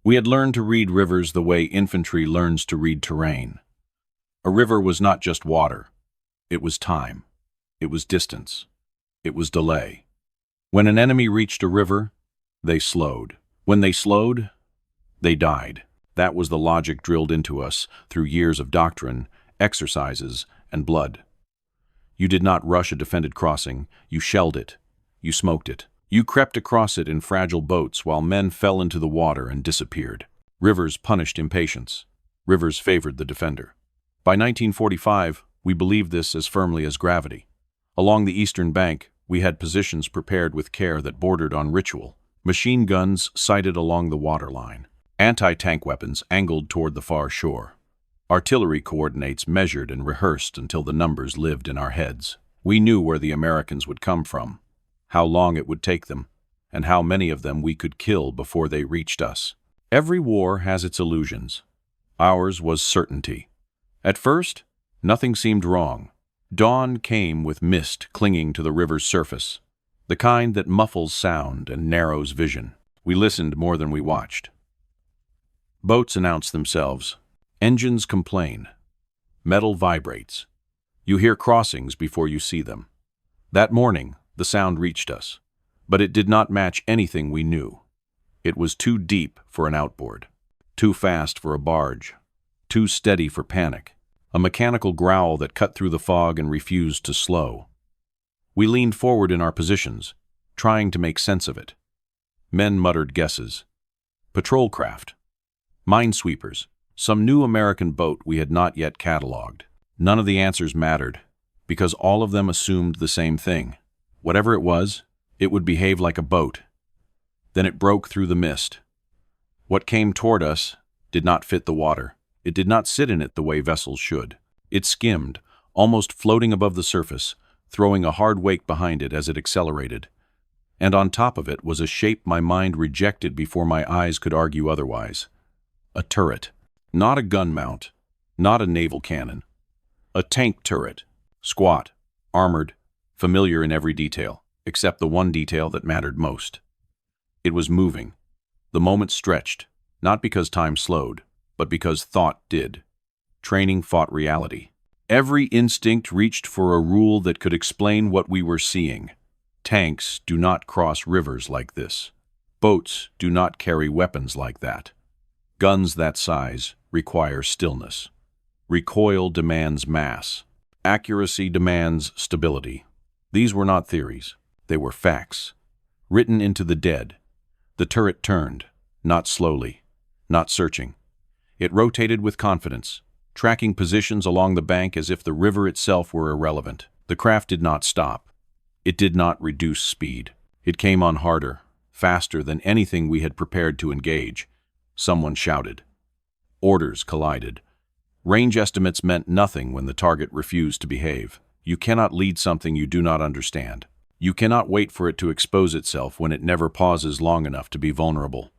We had learned to read rivers the way infantry learns to read terrain. A river was not just water. It was time. It was distance. It was delay. When an enemy reached a river, they slowed. When they slowed, they died. That was the logic drilled into us through years of doctrine, exercises, and blood. You did not rush a defended crossing. You shelled it. You smoked it. You crept across it in fragile boats while men fell into the water and disappeared. Rivers punished impatience. Rivers favored the defender. By 1945, we believed this as firmly as gravity. Along the eastern bank, we had positions prepared with care that bordered on ritual. Machine guns sighted along the waterline. Anti-tank weapons angled toward the far shore. Artillery coordinates measured and rehearsed until the numbers lived in our heads. We knew where the Americans would come from, how long it would take them, and how many of them we could kill before they reached us. Every war has its illusions. Ours was certainty. At first, nothing seemed wrong. Dawn came with mist clinging to the river's surface, the kind that muffles sound and narrows vision. We listened more than we watched. Boats announce themselves. Engines complain. Metal vibrates. You hear crossings before you see them. That morning, the sound reached us, but it did not match anything we knew. It was too deep for an outboard, too fast for a barge, too steady for panic, a mechanical growl that cut through the fog and refused to slow. We leaned forward in our positions, trying to make sense of it. Men muttered guesses. Patrol craft. Minesweepers. Some new American boat we had not yet cataloged. None of the answers mattered, because all of them assumed the same thing. Whatever it was, it would behave like a boat. Then it broke through the mist. What came toward us did not fit the water. It did not sit in it the way vessels should. It skimmed, almost floating above the surface, throwing a hard wake behind it as it accelerated. And on top of it was a shape my mind rejected before my eyes could argue otherwise. A turret. Not a gun mount, not a naval cannon. A tank turret, squat, armored, familiar in every detail, except the one detail that mattered most. It was moving. The moment stretched, not because time slowed, but because thought did. Training fought reality. Every instinct reached for a rule that could explain what we were seeing. Tanks do not cross rivers like this. Boats do not carry weapons like that. Guns that size require stillness. Recoil demands mass. Accuracy demands stability. These were not theories. They were facts. Written into the dead. The turret turned, not slowly, not searching. It rotated with confidence, tracking positions along the bank as if the river itself were irrelevant. The craft did not stop. It did not reduce speed. It came on harder, faster than anything we had prepared to engage. Someone shouted. Orders collided. Range estimates meant nothing when the target refused to behave. You cannot lead something you do not understand. You cannot wait for it to expose itself when it never pauses long enough to be vulnerable.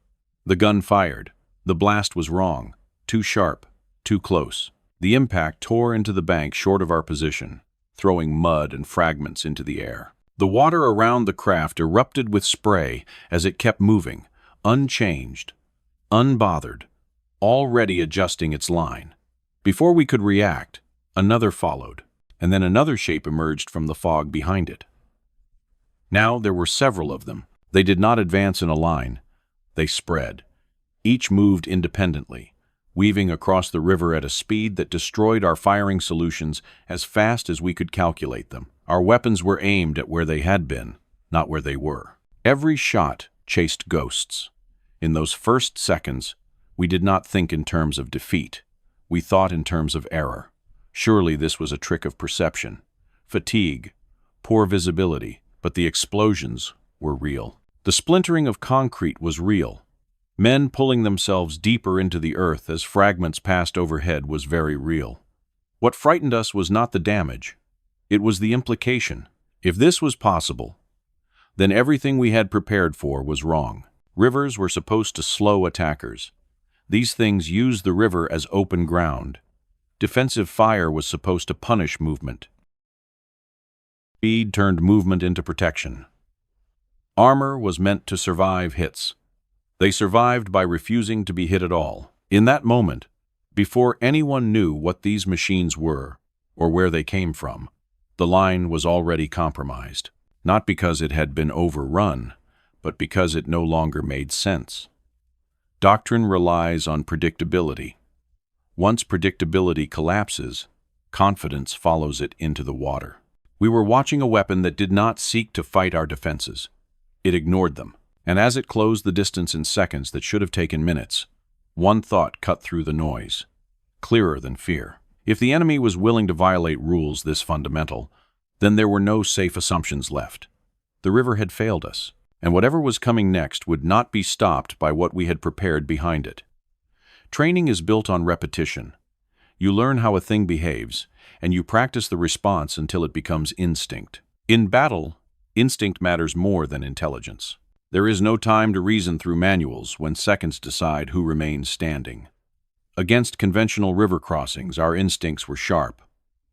The gun fired. The blast was wrong. Too sharp. Too close. The impact tore into the bank short of our position, throwing mud and fragments into the air. The water around the craft erupted with spray as it kept moving, unchanged, unbothered, already adjusting its line. Before we could react, another followed, and then another shape emerged from the fog behind it. Now there were several of them. They did not advance in a line. They spread. Each moved independently, weaving across the river at a speed that destroyed our firing solutions as fast as we could calculate them. Our weapons were aimed at where they had been, not where they were. Every shot chased ghosts. In those first seconds, we did not think in terms of defeat. We thought in terms of error. Surely this was a trick of perception. Fatigue, poor visibility, but the explosions were real. The splintering of concrete was real. Men pulling themselves deeper into the earth as fragments passed overhead was very real. What frightened us was not the damage. It was the implication. If this was possible, then everything we had prepared for was wrong. Rivers were supposed to slow attackers. These things used the river as open ground. Defensive fire was supposed to punish movement. Speed turned movement into protection. Armor was meant to survive hits. They survived by refusing to be hit at all. In that moment, before anyone knew what these machines were or where they came from, the line was already compromised, not because it had been overrun, but because it no longer made sense. Doctrine relies on predictability. Once predictability collapses, confidence follows it into the water. We were watching a weapon that did not seek to fight our defenses. It ignored them, and as it closed the distance in seconds that should have taken minutes, one thought cut through the noise, clearer than fear. If the enemy was willing to violate rules this fundamental, then there were no safe assumptions left. The river had failed us, and whatever was coming next would not be stopped by what we had prepared behind it. Training is built on repetition. You learn how a thing behaves, and you practice the response until it becomes instinct. In battle, instinct matters more than intelligence. There is no time to reason through manuals when seconds decide who remains standing. Against conventional river crossings, our instincts were sharp.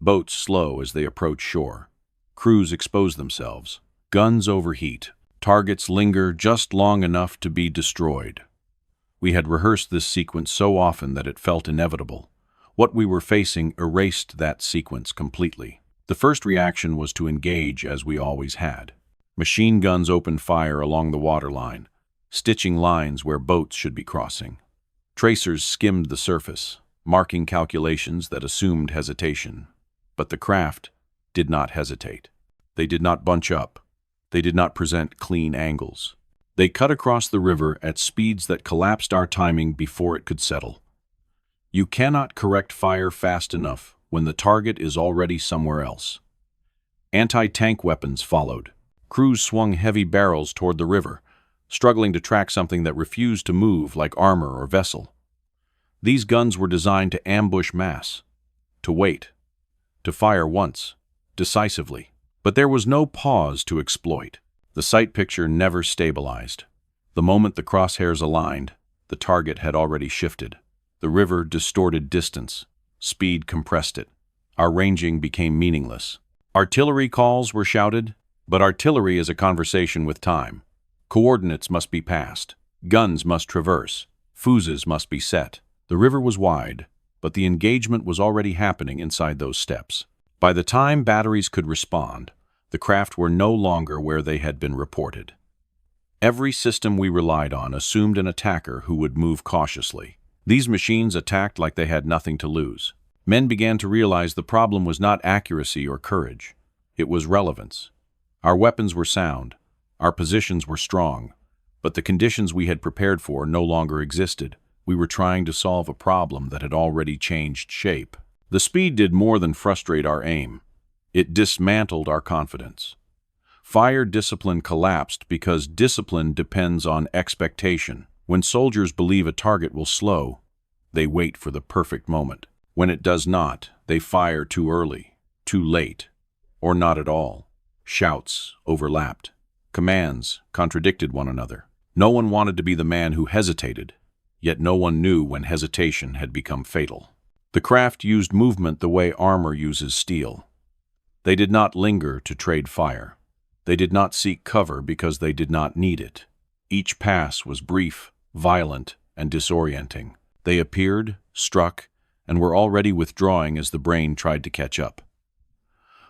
Boats slow as they approach shore. Crews expose themselves. Guns overheat. Targets linger just long enough to be destroyed. We had rehearsed this sequence so often that it felt inevitable. What we were facing erased that sequence completely. The first reaction was to engage as we always had. Machine guns opened fire along the waterline, stitching lines where boats should be crossing. Tracers skimmed the surface, marking calculations that assumed hesitation. But the craft did not hesitate. They did not bunch up. They did not present clean angles. They cut across the river at speeds that collapsed our timing before it could settle. You cannot correct fire fast enough when the target is already somewhere else. Anti-tank weapons followed. Crews swung heavy barrels toward the river, struggling to track something that refused to move like armor or vessel. These guns were designed to ambush mass, to wait, to fire once, decisively. But there was no pause to exploit. The sight picture never stabilized. The moment the crosshairs aligned, the target had already shifted. The river distorted distance. Speed compressed it. Our ranging became meaningless. Artillery calls were shouted, but artillery is a conversation with time. Coordinates must be passed. Guns must traverse. Fuses must be set. The river was wide, but the engagement was already happening inside those steps. By the time batteries could respond, the craft were no longer where they had been reported. Every system we relied on assumed an attacker who would move cautiously. These machines attacked like they had nothing to lose. Men began to realize the problem was not accuracy or courage. It was relevance. Our weapons were sound. Our positions were strong. But the conditions we had prepared for no longer existed. We were trying to solve a problem that had already changed shape. The speed did more than frustrate our aim. It dismantled our confidence. Fire discipline collapsed because discipline depends on expectation. When soldiers believe a target will slow, they wait for the perfect moment. When it does not, they fire too early, too late, or not at all. Shouts overlapped. Commands contradicted one another. No one wanted to be the man who hesitated, yet no one knew when hesitation had become fatal. The craft used movement the way armor uses steel. They did not linger to trade fire. They did not seek cover because they did not need it. Each pass was brief, violent, and disorienting. They appeared, struck, and were already withdrawing as the brain tried to catch up.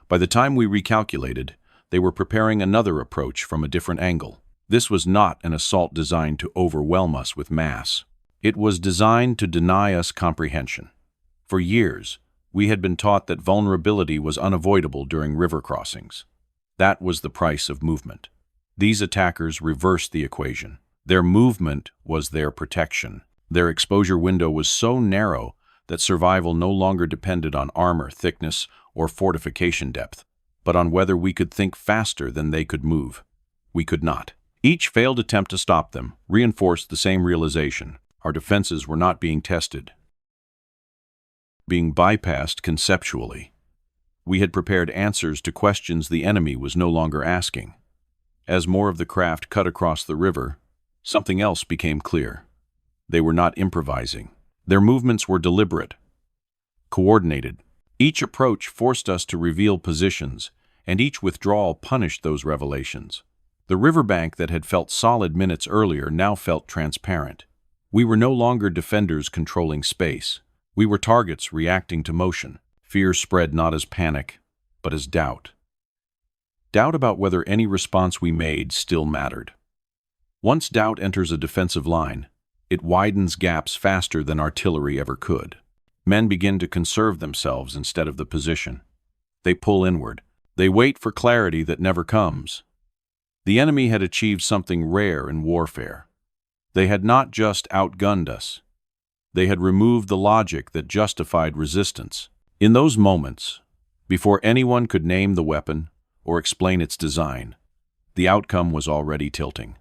By the time we recalculated, they were preparing another approach from a different angle. This was not an assault designed to overwhelm us with mass. It was designed to deny us comprehension. For years, we had been taught that vulnerability was unavoidable during river crossings. That was the price of movement. These attackers reversed the equation. Their movement was their protection. Their exposure window was so narrow that survival no longer depended on armor thickness or fortification depth, but on whether we could think faster than they could move. We could not. Each failed attempt to stop them reinforced the same realization. Our defenses were not being tested, being bypassed conceptually. We had prepared answers to questions the enemy was no longer asking. As more of the craft cut across the river, something else became clear. They were not improvising. Their movements were deliberate, coordinated. Each approach forced us to reveal positions, and each withdrawal punished those revelations. The riverbank that had felt solid minutes earlier now felt transparent. We were no longer defenders controlling space. We were targets reacting to motion. Fear spread not as panic, but as doubt. Doubt about whether any response we made still mattered. Once doubt enters a defensive line, it widens gaps faster than artillery ever could. Men begin to conserve themselves instead of the position. They pull inward. They wait for clarity that never comes. The enemy had achieved something rare in warfare. They had not just outgunned us. They had removed the logic that justified resistance. In those moments, before anyone could name the weapon or explain its design, the outcome was already tilting.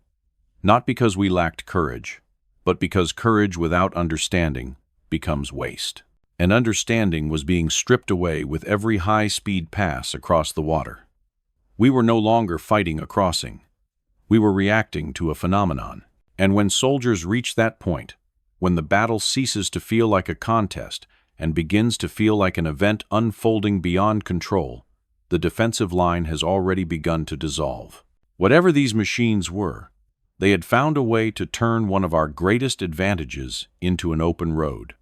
Not because we lacked courage, but because courage without understanding becomes waste. And understanding was being stripped away with every high-speed pass across the water. We were no longer fighting a crossing. We were reacting to a phenomenon. And when soldiers reach that point, when the battle ceases to feel like a contest and begins to feel like an event unfolding beyond control, the defensive line has already begun to dissolve. Whatever these machines were, they had found a way to turn one of our greatest advantages into an open road.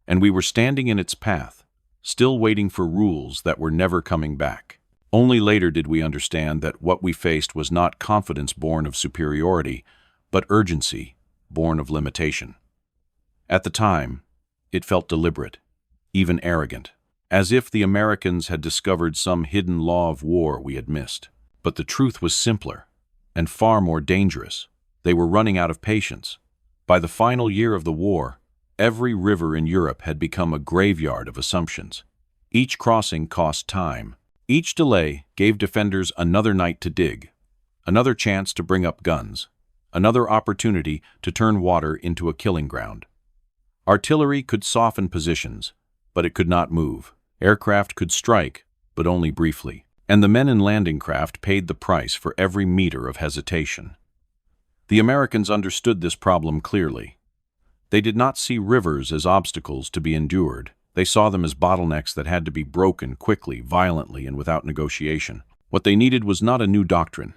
And we were standing in its path, still waiting for rules that were never coming back. Only later did we understand that what we faced was not confidence born of superiority, but urgency born of limitation. At the time, it felt deliberate, even arrogant, as if the Americans had discovered some hidden law of war we had missed. But the truth was simpler and far more dangerous. They were running out of patience. By the final year of the war, every river in Europe had become a graveyard of assumptions. Each crossing cost time. Each delay gave defenders another night to dig, another chance to bring up guns, another opportunity to turn water into a killing ground. Artillery could soften positions, but it could not move. Aircraft could strike, but only briefly. And the men in landing craft paid the price for every meter of hesitation. The Americans understood this problem clearly. They did not see rivers as obstacles to be endured. They saw them as bottlenecks that had to be broken quickly, violently, and without negotiation. What they needed was not a new doctrine.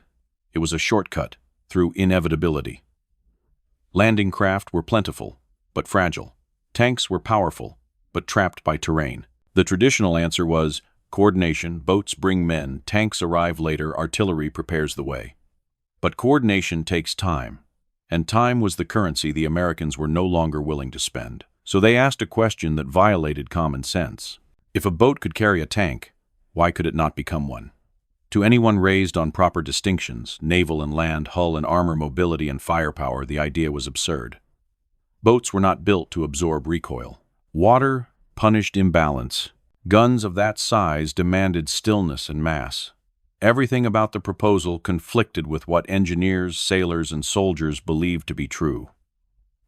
It was a shortcut through inevitability. Landing craft were plentiful, but fragile. Tanks were powerful, but trapped by terrain. The traditional answer was coordination: boats bring men, tanks arrive later, artillery prepares the way. But coordination takes time, and time was the currency the Americans were no longer willing to spend. So they asked a question that violated common sense. If a boat could carry a tank, why could it not become one? To anyone raised on proper distinctions, naval and land, hull and armor, mobility and firepower, the idea was absurd. Boats were not built to absorb recoil. Water punished imbalance. Guns of that size demanded stillness and mass. Everything about the proposal conflicted with what engineers, sailors, and soldiers believed to be true.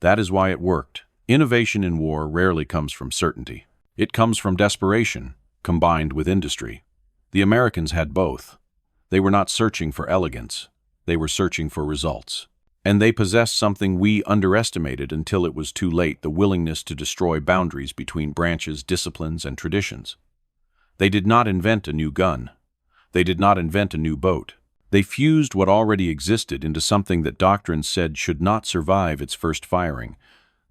That is why it worked. Innovation in war rarely comes from certainty. It comes from desperation, combined with industry. The Americans had both. They were not searching for elegance. They were searching for results. And they possessed something we underestimated until it was too late: the willingness to destroy boundaries between branches, disciplines, and traditions. They did not invent a new gun. They did not invent a new boat. They fused what already existed into something that doctrine said should not survive its first firing.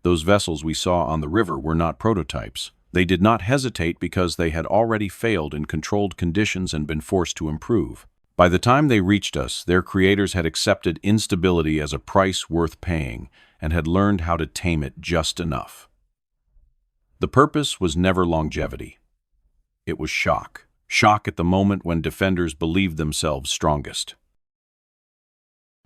Those vessels we saw on the river were not prototypes. They did not hesitate because they had already failed in controlled conditions and been forced to improve. By the time they reached us, their creators had accepted instability as a price worth paying and had learned how to tame it just enough. The purpose was never longevity. It was shock. Shock at the moment when defenders believed themselves strongest.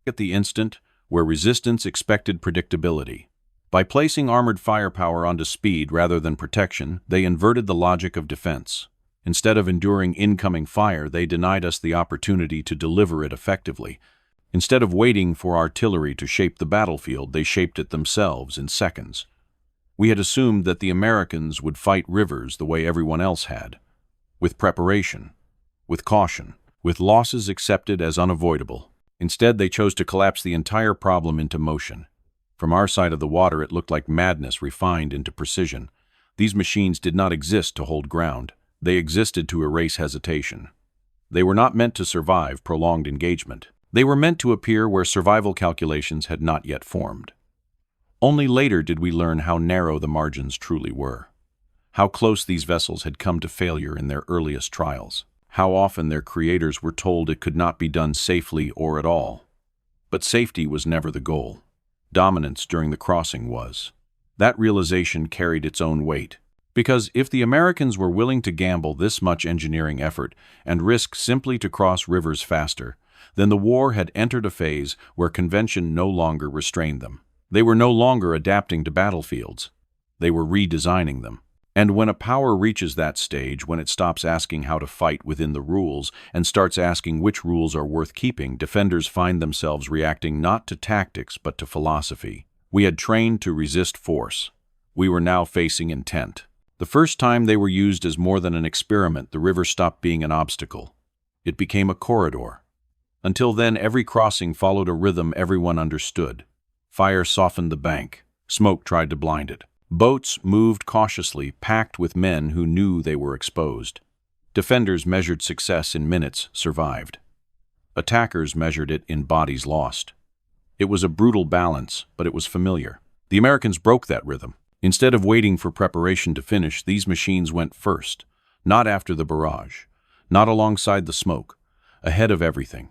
At the instant where resistance expected predictability. By placing armored firepower onto speed rather than protection, they inverted the logic of defense. Instead of enduring incoming fire, they denied us the opportunity to deliver it effectively. Instead of waiting for artillery to shape the battlefield, they shaped it themselves in seconds. We had assumed that the Americans would fight rivers the way everyone else had, with preparation, with caution, with losses accepted as unavoidable. Instead, they chose to collapse the entire problem into motion. From our side of the water, it looked like madness refined into precision. These machines did not exist to hold ground. They existed to erase hesitation. They were not meant to survive prolonged engagement. They were meant to appear where survival calculations had not yet formed. Only later did we learn how narrow the margins truly were, how close these vessels had come to failure in their earliest trials, how often their creators were told it could not be done safely or at all. But safety was never the goal. Dominance during the crossing was. That realization carried its own weight, because if the Americans were willing to gamble this much engineering effort and risk simply to cross rivers faster, then the war had entered a phase where convention no longer restrained them. They were no longer adapting to battlefields. They were redesigning them. And when a power reaches that stage, when it stops asking how to fight within the rules and starts asking which rules are worth keeping, defenders find themselves reacting not to tactics but to philosophy. We had trained to resist force. We were now facing intent. The first time they were used as more than an experiment, the river stopped being an obstacle. It became a corridor. Until then, every crossing followed a rhythm everyone understood. Fire softened the bank. Smoke tried to blind it. Boats moved cautiously, packed with men who knew they were exposed. Defenders measured success in minutes, survived. Attackers measured it in bodies lost. It was a brutal balance, but it was familiar. The Americans broke that rhythm. Instead of waiting for preparation to finish, these machines went first, not after the barrage, not alongside the smoke, ahead of everything.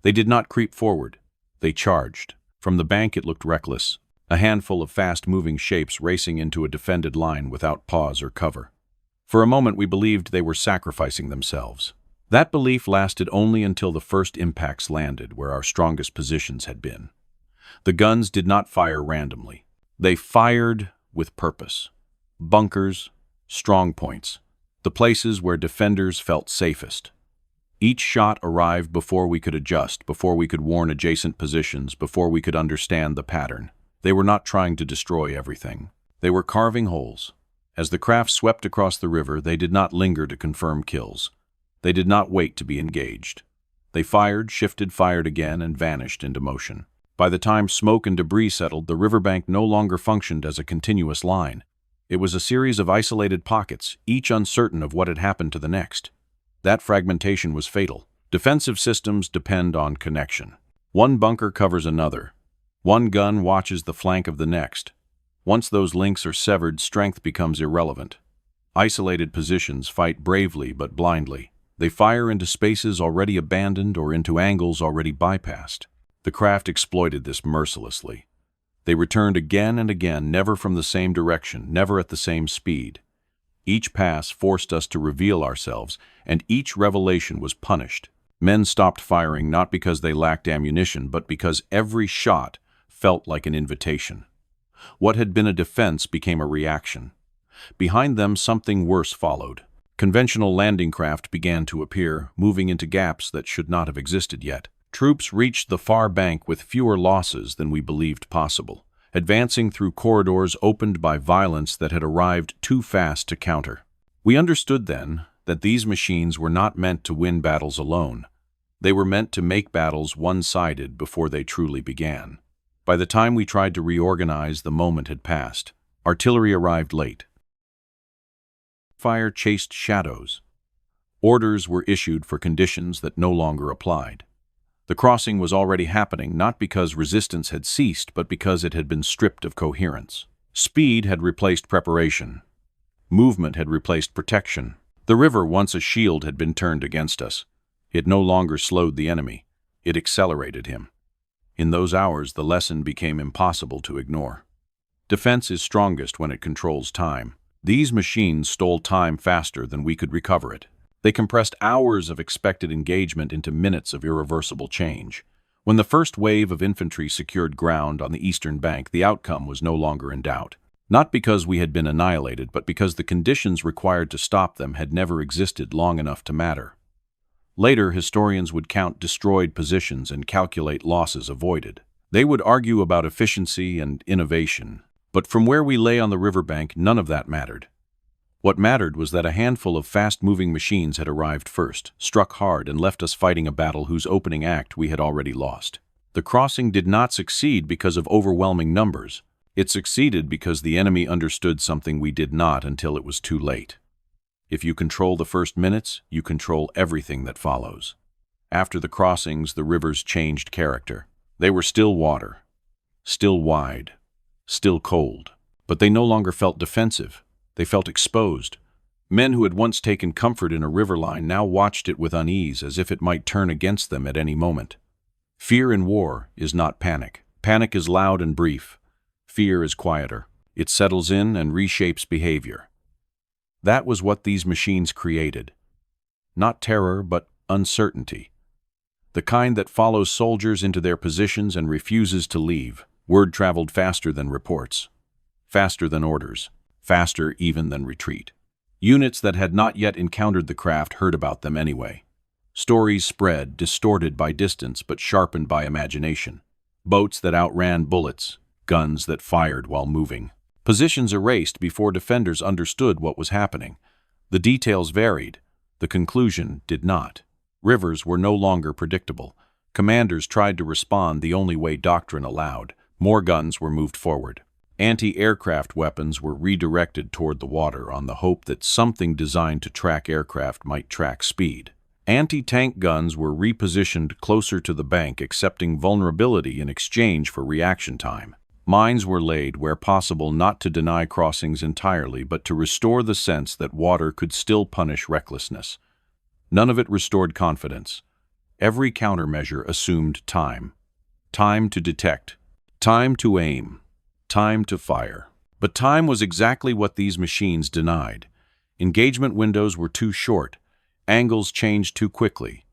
They did not creep forward. They charged. From the bank it looked reckless, a handful of fast-moving shapes racing into a defended line without pause or cover. For a moment we believed they were sacrificing themselves. That belief lasted only until the first impacts landed where our strongest positions had been. The guns did not fire randomly. They fired with purpose. Bunkers, strong points, the places where defenders felt safest. Each shot arrived before we could adjust, before we could warn adjacent positions, before we could understand the pattern. They were not trying to destroy everything. They were carving holes. As the craft swept across the river, they did not linger to confirm kills. They did not wait to be engaged. They fired, shifted, fired again, and vanished into motion. By the time smoke and debris settled, the riverbank no longer functioned as a continuous line. It was a series of isolated pockets, each uncertain of what had happened to the next. That fragmentation was fatal. Defensive systems depend on connection. One bunker covers another. One gun watches the flank of the next. Once those links are severed, strength becomes irrelevant. Isolated positions fight bravely but blindly. They fire into spaces already abandoned or into angles already bypassed. The craft exploited this mercilessly. They returned again and again, never from the same direction, never at the same speed. Each pass forced us to reveal ourselves, and each revelation was punished. Men stopped firing not because they lacked ammunition, but because every shot felt like an invitation. What had been a defense became a reaction. Behind them, something worse followed. Conventional landing craft began to appear, moving into gaps that should not have existed yet. Troops reached the far bank with fewer losses than we believed possible, advancing through corridors opened by violence that had arrived too fast to counter. We understood then that these machines were not meant to win battles alone. They were meant to make battles one-sided before they truly began. By the time we tried to reorganize, the moment had passed. Artillery arrived late. Fire chased shadows. Orders were issued for conditions that no longer applied. The crossing was already happening, not because resistance had ceased, but because it had been stripped of coherence. Speed had replaced preparation. Movement had replaced protection. The river, once a shield, had been turned against us. It no longer slowed the enemy. It accelerated him. In those hours, the lesson became impossible to ignore. Defense is strongest when it controls time. These machines stole time faster than we could recover it. They compressed hours of expected engagement into minutes of irreversible change. When the first wave of infantry secured ground on the eastern bank, the outcome was no longer in doubt. Not because we had been annihilated, but because the conditions required to stop them had never existed long enough to matter. Later, historians would count destroyed positions and calculate losses avoided. They would argue about efficiency and innovation, but from where we lay on the riverbank, none of that mattered. What mattered was that a handful of fast-moving machines had arrived first, struck hard, and left us fighting a battle whose opening act we had already lost. The crossing did not succeed because of overwhelming numbers. It succeeded because the enemy understood something we did not until it was too late. If you control the first minutes, you control everything that follows. After the crossings, the rivers changed character. They were still water, still wide, still cold. But they no longer felt defensive. They felt exposed. Men who had once taken comfort in a river line now watched it with unease, as if it might turn against them at any moment. Fear in war is not panic. Panic is loud and brief. Fear is quieter. It settles in and reshapes behavior. That was what these machines created. Not terror, but uncertainty. The kind that follows soldiers into their positions and refuses to leave. Word traveled faster than reports, faster than orders, faster even than retreat. Units that had not yet encountered the craft heard about them anyway. Stories spread, distorted by distance but sharpened by imagination. Boats that outran bullets, guns that fired while moving. Positions erased before defenders understood what was happening. The details varied. The conclusion did not. Rivers were no longer predictable. Commanders tried to respond the only way doctrine allowed. More guns were moved forward. Anti-aircraft weapons were redirected toward the water on the hope that something designed to track aircraft might track speed. Anti-tank guns were repositioned closer to the bank, accepting vulnerability in exchange for reaction time. Mines were laid where possible, not to deny crossings entirely, but to restore the sense that water could still punish recklessness. None of it restored confidence. Every countermeasure assumed time. Time to detect. Time to aim. Time to fire. But time was exactly what these machines denied. Engagement windows were too short. Angles changed too quickly.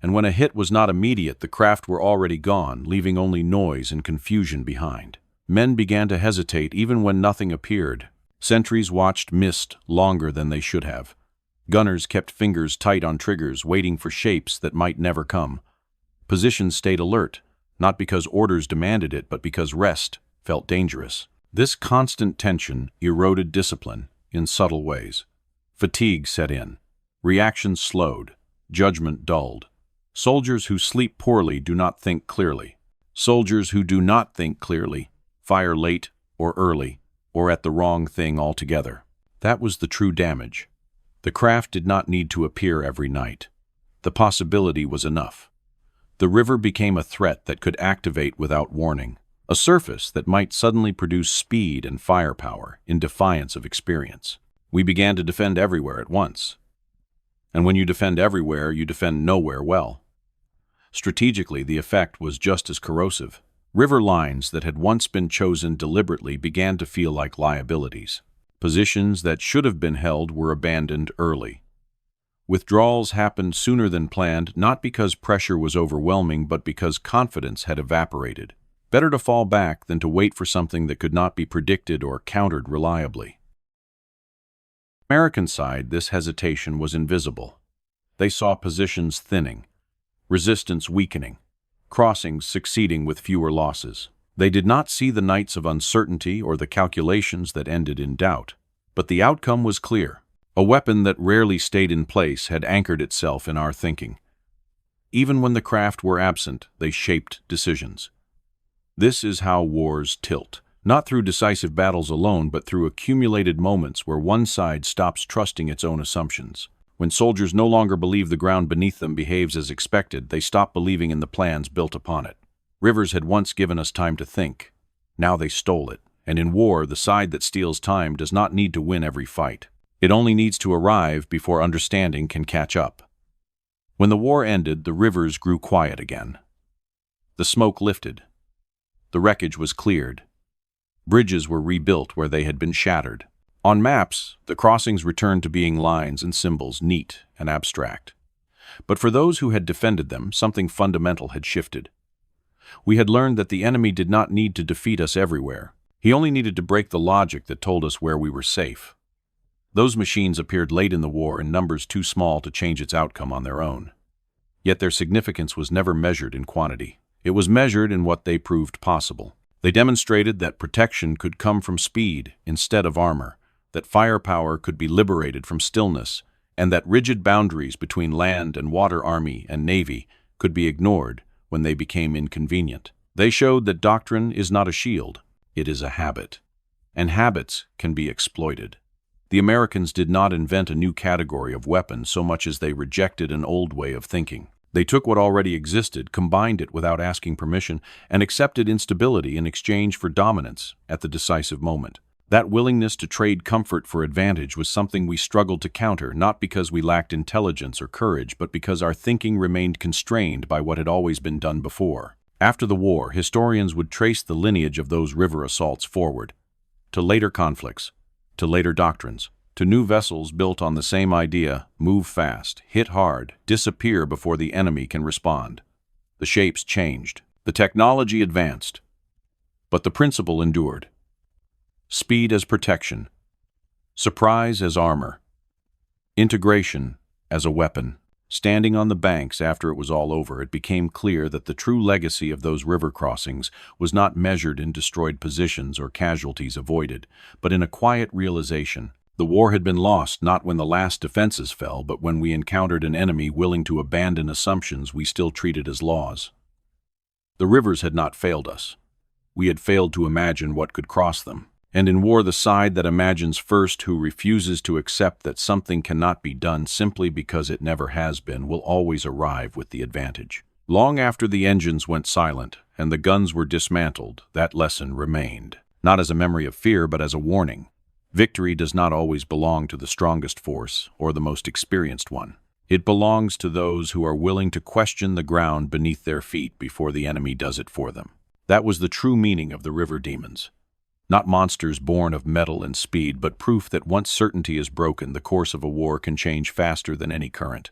And when a hit was not immediate, the craft were already gone, leaving only noise and confusion behind. Men began to hesitate even when nothing appeared. Sentries watched mist longer than they should have. Gunners kept fingers tight on triggers, waiting for shapes that might never come. Positions stayed alert, not because orders demanded it, but because rest felt dangerous. This constant tension eroded discipline in subtle ways. Fatigue set in. Reactions slowed. Judgment dulled. Soldiers who sleep poorly do not think clearly. Soldiers who do not think clearly fire late or early or at the wrong thing altogether. That was the true damage. The craft did not need to appear every night. The possibility was enough. The river became a threat that could activate without warning, a surface that might suddenly produce speed and firepower in defiance of experience. We began to defend everywhere at once. And when you defend everywhere, you defend nowhere well. Strategically, the effect was just as corrosive. River lines that had once been chosen deliberately began to feel like liabilities. Positions that should have been held were abandoned early. Withdrawals happened sooner than planned, not because pressure was overwhelming, but because confidence had evaporated. Better to fall back than to wait for something that could not be predicted or countered reliably. On the American side, this hesitation was invisible. They saw positions thinning, resistance weakening, crossings succeeding with fewer losses. They did not see the nights of uncertainty or the calculations that ended in doubt. But the outcome was clear. A weapon that rarely stayed in place had anchored itself in our thinking. Even when the craft were absent, they shaped decisions. This is how wars tilt, not through decisive battles alone, but through accumulated moments where one side stops trusting its own assumptions. When soldiers no longer believe the ground beneath them behaves as expected, they stop believing in the plans built upon it. Rivers had once given us time to think. Now they stole it. And in war, the side that steals time does not need to win every fight. It only needs to arrive before understanding can catch up. When the war ended, the rivers grew quiet again. The smoke lifted. The wreckage was cleared. Bridges were rebuilt where they had been shattered. On maps, the crossings returned to being lines and symbols, neat and abstract. But for those who had defended them, something fundamental had shifted. We had learned that the enemy did not need to defeat us everywhere. He only needed to break the logic that told us where we were safe. Those machines appeared late in the war in numbers too small to change its outcome on their own. Yet their significance was never measured in quantity. It was measured in what they proved possible. They demonstrated that protection could come from speed instead of armor, that firepower could be liberated from stillness, and that rigid boundaries between land and water, army and navy could be ignored when they became inconvenient. They showed that doctrine is not a shield, it is a habit. And habits can be exploited. The Americans did not invent a new category of weapon so much as they rejected an old way of thinking. They took what already existed, combined it without asking permission, and accepted instability in exchange for dominance at the decisive moment. That willingness to trade comfort for advantage was something we struggled to counter, not because we lacked intelligence or courage, but because our thinking remained constrained by what had always been done before. After the war, historians would trace the lineage of those river assaults forward, to later conflicts, to later doctrines, to new vessels built on the same idea: move fast, hit hard, disappear before the enemy can respond. The shapes changed, the technology advanced, but the principle endured. Speed as protection, surprise as armor, integration as a weapon. Standing on the banks after it was all over, it became clear that the true legacy of those river crossings was not measured in destroyed positions or casualties avoided, but in a quiet realization. The war had been lost not when the last defenses fell, but when we encountered an enemy willing to abandon assumptions we still treated as laws. The rivers had not failed us. We had failed to imagine what could cross them. And in war, the side that imagines first, who refuses to accept that something cannot be done simply because it never has been, will always arrive with the advantage. Long after the engines went silent and the guns were dismantled, that lesson remained, not as a memory of fear, but as a warning. Victory does not always belong to the strongest force or the most experienced one. It belongs to those who are willing to question the ground beneath their feet before the enemy does it for them. That was the true meaning of the river demons. Not monsters born of metal and speed, but proof that once certainty is broken, the course of a war can change faster than any current.